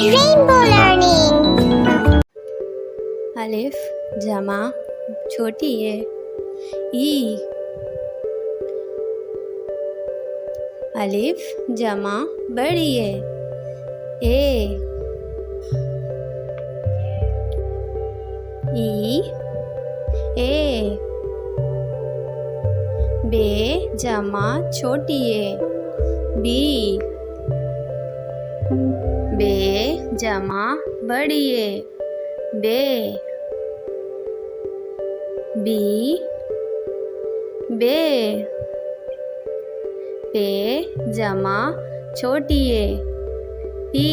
Rainbow Learning. अलिफ जमा छोटी है ई। अलिफ जमा बड़ी है ए। ई ए। बे जमा छोटी है बी। बे जमा बड़ी है बे। बी बे। पे जमा छोटी है पी।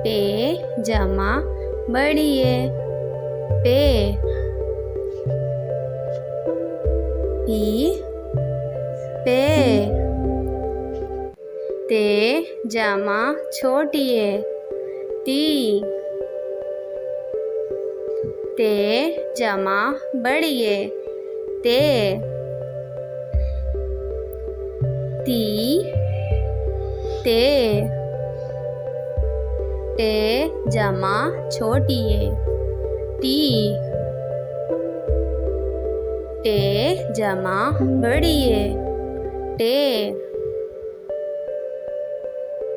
पे जमा बड़ी है पे। पी पे। ते जमा छोटी है ती। ते जमा बड़ी है ते। ती ते। ते जमा छोटी है टी। टे जमा बड़ी है टे।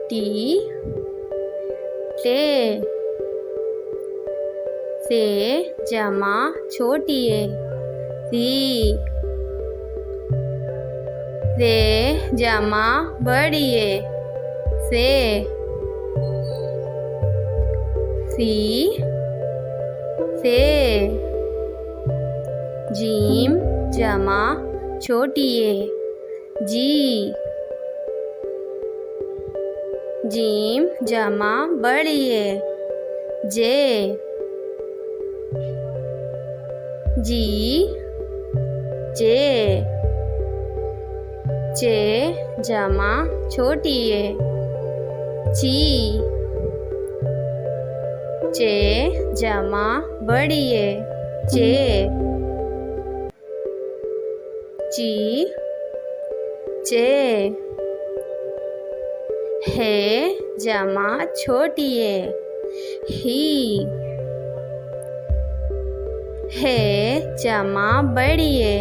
टी टे। से जमा छोटी है सी। से जमा बड़ी है से। सी से। जीम जमा छोटी है जी। जीम जमा बड़ी है जे। जी जे। चे जमा छोटी है ची। चे जमा बड़ी है चे। ची चे। है जमा छोटी है ही। है जमा बड़ी है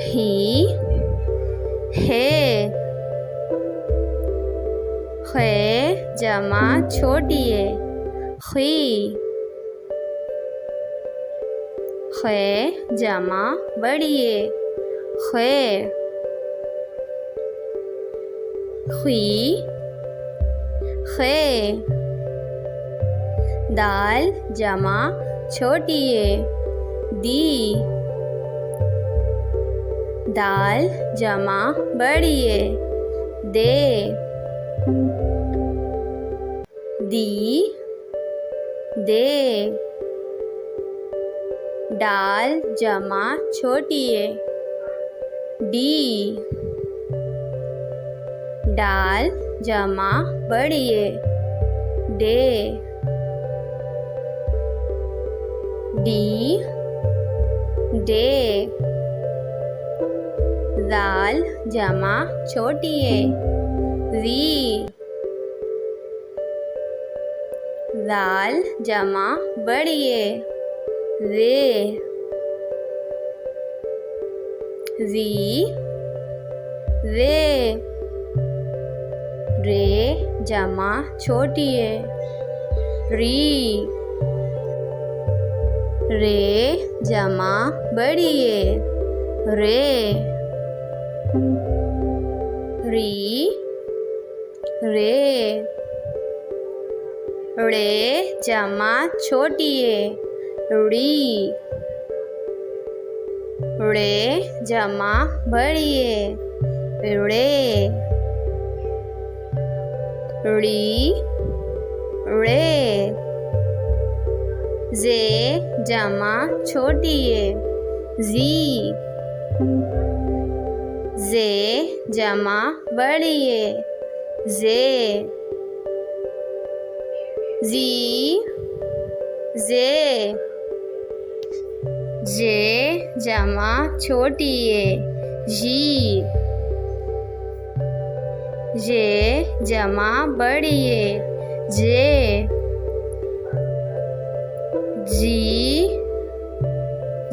ही है। जमा छोटी है खी। जमा बड़ी है खे। खुई खे। दाल जमा छोटी है दी। दाल जमा बड़ी है दे। दी दे। डाल जमा छोटी है डी। डाल जमा बड़ी है डे। D day. दाल जमा छोटी है री। दाल जमा बड़ी है रे। री रे। रे जमा छोटी है री। रे जमा बड़ी है रे। री रे। रे जमा छोटी है री। रे जमा बड़ी है रे। री रे। जे जमा छोटी है जी। जे जमा बड़ी है जे। जी जे। जे जमा छोटी है जी। जे जमा बड़िए जे जी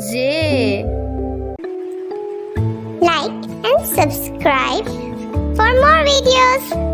जे Like and subscribe for more videos.